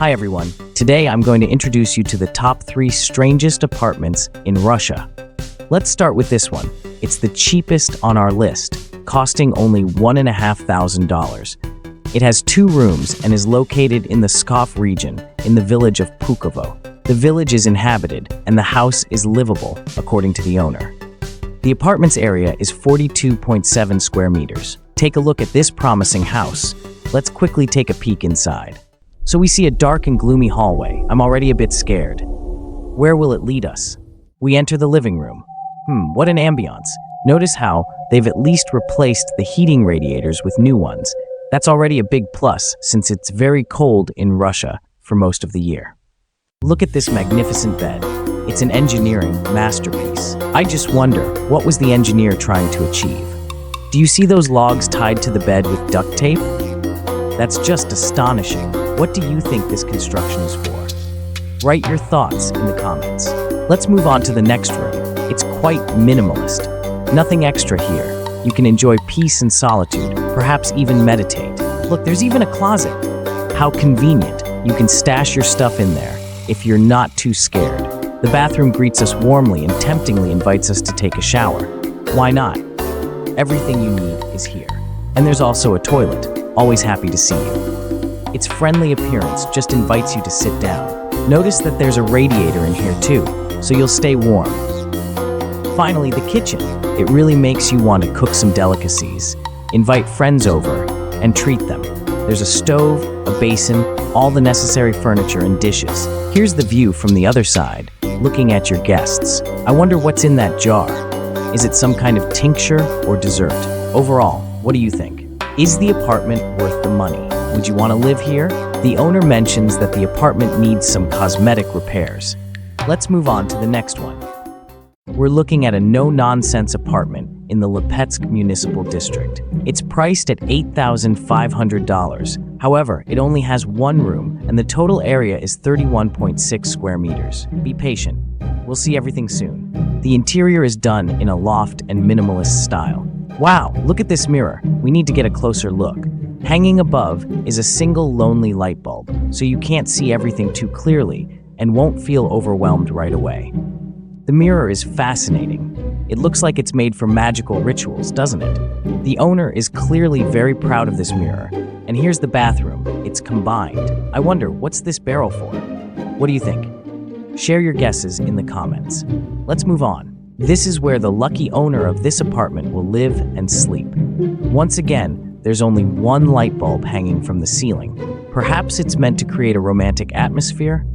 Hi everyone. Today I'm going to introduce you to the top 3 strangest apartments in Russia. Let's start with this one. It's the cheapest on our list, costing only $1,500. It has 2 rooms and is located in the Pskov region in the village of Pukovo. The village is inhabited and the house is livable, according to the owner. The apartment's area is 42.7 square meters. Take a look at this promising house. Let's quickly take a peek inside. So we see a dark and gloomy hallway. I'm already a bit scared. Where will it lead us? We enter the living room. What an ambiance. Notice how they've at least replaced the heating radiators with new ones. That's already a big plus since it's very cold in Russia for most of the year. Look at this magnificent bed. It's an engineering masterpiece. I just wonder, what was the engineer trying to achieve? Do you see those logs tied to the bed with duct tape? That's just astonishing. What do you think this construction is for? Write your thoughts in the comments. Let's move on to the next room. It's quite minimalist. Nothing extra here. You can enjoy peace and solitude, perhaps even meditate. Look, there's even a closet. How convenient. You can stash your stuff in there if you're not too scared. The bathroom greets us warmly and temptingly invites us to take a shower. Why not? Everything you need is here. And there's also a toilet. Always happy to see you. Its friendly appearance just invites you to sit down. Notice that there's a radiator in here too, so you'll stay warm. Finally, the kitchen. It really makes you want to cook some delicacies, invite friends over, and treat them. There's a stove, a basin, all the necessary furniture and dishes. Here's the view from the other side, looking at your guests. I wonder what's in that jar. Is it some kind of tincture or dessert? Overall, what do you think? Is the apartment worth the money? Would you want to live here? The owner mentions that the apartment needs some cosmetic repairs. Let's move on to the next one. We're looking at a no-nonsense apartment in the Lipetsk Municipal District. It's priced at $8,500. However, it only has 1 room and the total area is 31.6 square meters. Be patient. We'll see everything soon. The interior is done in a loft and minimalist style. Wow, look at this mirror. We need to get a closer look. Hanging above is a single lonely light bulb, so you can't see everything too clearly and won't feel overwhelmed right away. The mirror is fascinating. It looks like it's made for magical rituals, doesn't it? The owner is clearly very proud of this mirror. And here's the bathroom. It's combined. I wonder, what's this barrel for? What do you think? Share your guesses in the comments. Let's move on. This is where the lucky owner of this apartment will live and sleep. Once again, there's only 1 light bulb hanging from the ceiling. Perhaps it's meant to create a romantic atmosphere?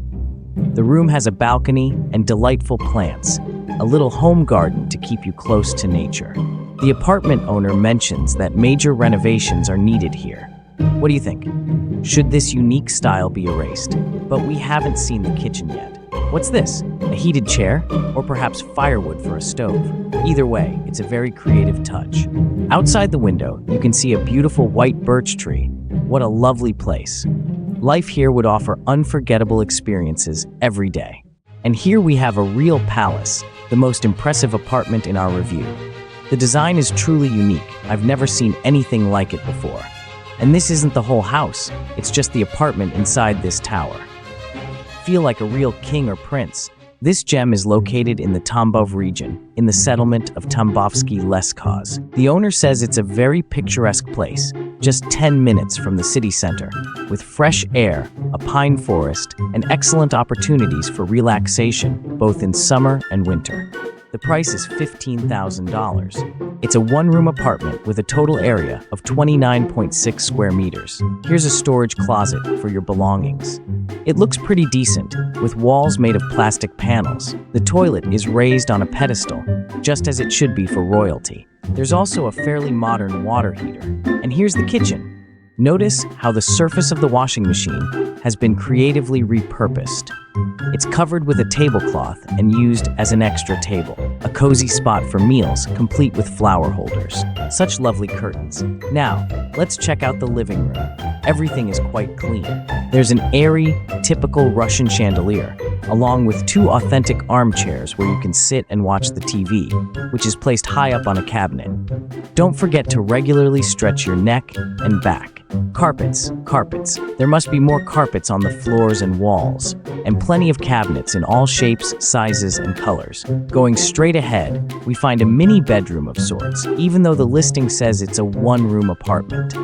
The room has a balcony and delightful plants, a little home garden to keep you close to nature. The apartment owner mentions that major renovations are needed here. What do you think? Should this unique style be erased? But we haven't seen the kitchen yet. What's this? A heated chair? Or perhaps firewood for a stove? Either way, it's a very creative touch. Outside the window, you can see a beautiful white birch tree. What a lovely place. Life here would offer unforgettable experiences every day. And here we have a real palace, the most impressive apartment in our review. The design is truly unique. I've never seen anything like it before. And this isn't the whole house, it's just the apartment inside this tower. Feel like a real king or prince. This gem is located in the Tambov region, in the settlement of Tambovsky Leskhoz. The owner says it's a very picturesque place, just 10 minutes from the city center, with fresh air, a pine forest, and excellent opportunities for relaxation, both in summer and winter. The price is $15,000. It's a 1-room apartment with a total area of 29.6 square meters. Here's a storage closet for your belongings. It looks pretty decent, with walls made of plastic panels. The toilet is raised on a pedestal, just as it should be for royalty. There's also a fairly modern water heater. And here's the kitchen. Notice how the surface of the washing machine has been creatively repurposed. It's covered with a tablecloth and used as an extra table, a cozy spot for meals complete with flower holders. Such lovely curtains. Now, let's check out the living room. Everything is quite clean. There's an airy, typical Russian chandelier, along with 2 authentic armchairs where you can sit and watch the TV, which is placed high up on a cabinet. Don't forget to regularly stretch your neck and back. Carpets, carpets. There must be more carpets on the floors and walls, and plenty of cabinets in all shapes, sizes, and colors. Going straight ahead, we find a mini bedroom of sorts, even though the listing says it's a one-room apartment.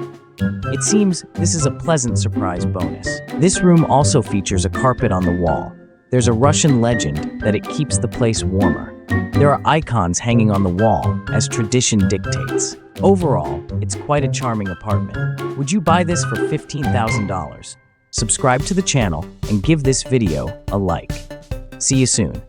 It seems this is a pleasant surprise bonus. This room also features a carpet on the wall. There's a Russian legend that it keeps the place warmer. There are icons hanging on the wall, as tradition dictates. Overall, it's quite a charming apartment. Would you buy this for $15,000? Subscribe to the channel and give this video a like. See you soon.